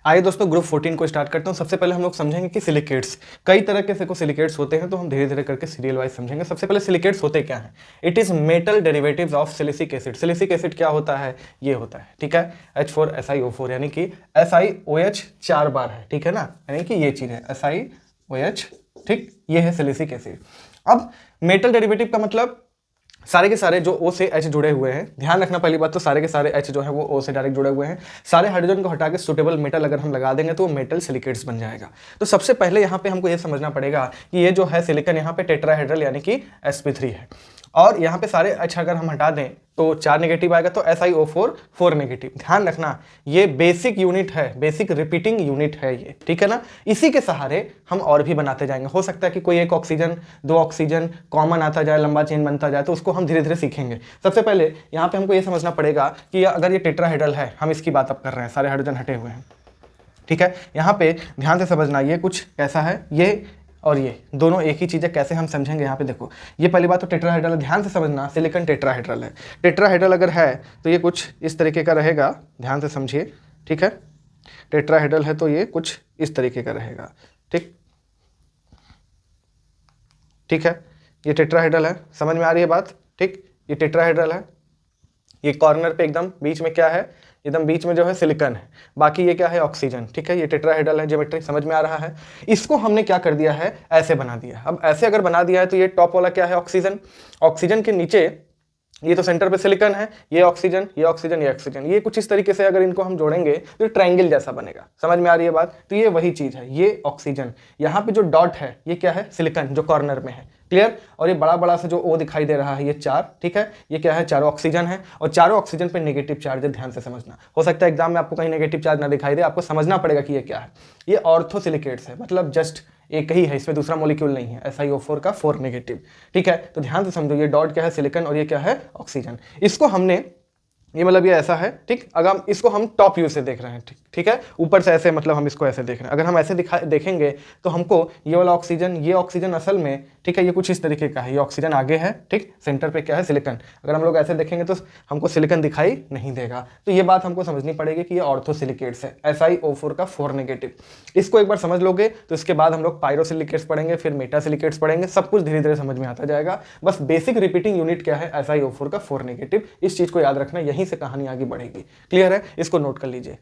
आइए दोस्तों ग्रुप 14 को स्टार्ट करते हैं। सबसे पहले हम लोग समझेंगे कि सिलिकेट्स, कई तरह के सिलिकेट्स होते हैं, तो हम धीरे धीरे करके सीरियल वाइज समझेंगे। सबसे पहले सिलिकेट्स होते क्या हैं? It is metal derivatives of silicic acid. Silicic acid क्या होता है? ये होता है, ठीक है, H4SiO4, यानी कि SiOH 4 बार है, ठीक है ना, यानी कि ये चीज है SiOH, ठीक, ये है सिलिसिक एसिड। अब मेटल डेरिवेटिव का मतलब सारे के सारे जो O से H जुड़े हुए हैं, ध्यान रखना पहली बात तो सारे के सारे H जो है वो O से डायरेक्ट जुड़े हुए हैं। सारे हाइड्रोजन को हटा के सुटेबल मेटल अगर हम लगा देंगे तो वो मेटल सिलिकेट्स बन जाएगा। तो सबसे पहले यहाँ पे हमको ये समझना पड़ेगा कि ये जो है सिलिकॉन यहाँ पे टेट्राहेड्रल यानी कि sp3 है, और यहाँ पे सारे H अगर हम हटा दें तो 4 नेगेटिव आएगा, तो SiO4 4 नेगेटिव। ध्यान रखना ये बेसिक यूनिट है, बेसिक रिपीटिंग यूनिट है ये, ठीक है ना। इसी के सहारे हम और भी बनाते जाएंगे। हो सकता है कि कोई एक ऑक्सीजन, 2 ऑक्सीजन कॉमन आता जाए, लंबा चेन बनता जाए, तो उसको हम धीरे धीरे सीखेंगे। सबसे पहले यहाँ पे हमको ये समझना पड़ेगा कि अगर ये टेट्राहेड्रल है, हम इसकी बात अब कर रहे हैं, सारे हाइड्रोजन हटे हुए हैं, ठीक है। यहाँ पे ध्यान से समझना ये कुछ कैसा है, ये और ये दोनों एक ही चीज़ है। कैसे हम समझेंगे? यहाँ पे देखो, ये पहली बात तो टेट्राहेड्रल है, ध्यान से समझना, सिलिकॉन टेट्राहेड्रल है। टेट्राहेड्रल अगर है तो ये कुछ इस तरीके का रहेगा, ध्यान से समझिए, ठीक है। टेट्राहेड्रल है तो ये कुछ इस तरीके का रहेगा, ठीक, ठीक है। ये टेट्राहेड्रल है, समझ में आ रही है बात, ठीक। ये टेट्राहेड्रल है, ये कॉर्नर पे एकदम बीच में क्या है, एकदम बीच में जो है सिलिकॉन है, बाकी ये क्या है, ऑक्सीजन, ठीक है। ये टेट्राहेड्रल है, ज्योमेट्री समझ में आ रहा है। इसको हमने क्या कर दिया है, ऐसे बना दिया। अब ऐसे अगर बना दिया है तो ये टॉप वाला क्या है, ऑक्सीजन, ऑक्सीजन के नीचे ये तो सेंटर पे सिलिकॉन है, ये ऑक्सीजन, ये ऑक्सीजन, ये ऑक्सीजन, ये कुछ इस तरीके से अगर इनको हम जोड़ेंगे तो ये ट्रायंगल जैसा बनेगा। समझ में आ रही है बात? तो ये वही चीज है, ये ऑक्सीजन, यहाँ पे जो डॉट है ये क्या है, सिलिकॉन जो कॉर्नर में है, क्लियर। और ये बड़ा बड़ा से जो O दिखाई दे रहा है, ये 4, ठीक है, ये क्या है, चारों ऑक्सीजन है, और चारों ऑक्सीजन पे नेगेटिव चार्ज है। ध्यान से समझना, हो सकता है एग्जाम में आपको कहीं नेगेटिव चार्ज ना दिखाई दे, आपको समझना पड़ेगा कि ये क्या है। ये ऑर्थोसिलिकेट्स है, मतलब जस्ट एक ही है, इसमें दूसरा मॉलिक्यूल नहीं है, SiO4 का 4 नेगेटिव, ठीक है। तो ध्यान से समझो, ये डॉट क्या है, सिलिकॉन, और ये क्या है, ऑक्सीजन। इसको हमने, ये मतलब ये ऐसा है, ठीक। अगर इसको हम टॉप व्यू से देख रहे हैं, ठीक, ठीक है, ऊपर से ऐसे, मतलब हम इसको ऐसे देख रहे हैं। अगर हम ऐसे देखेंगे तो हमको ये वाला ऑक्सीजन, ये ऑक्सीजन असल में, ठीक है, ये कुछ इस तरीके का है, ये ऑक्सीजन आगे है, ठीक, सेंटर पे क्या है, सिलिकॉन। अगर हम लोग ऐसे देखेंगे तो हमको सिलिकॉन दिखाई नहीं देगा। तो ये बात हमको समझनी पड़ेगी कि ये ऑर्थोसिलिकेट्स है, SiO4 का 4 नेगेटिव। इसको एक बार समझ लोगे तो इसके बाद हम लोग पायरोसिलिकेट्स पढ़ेंगे, फिर मेटासिलिकेट्स पढ़ेंगे, सब कुछ धीरे धीरे समझ में आता जाएगा। बस बेसिक रिपीटिंग यूनिट क्या है, SiO4 का 4 नेगेटिव, इस चीज को याद रखना, यहीं से कहानी आगे बढ़ेगी। क्लियर है? इसको नोट कर लीजिए।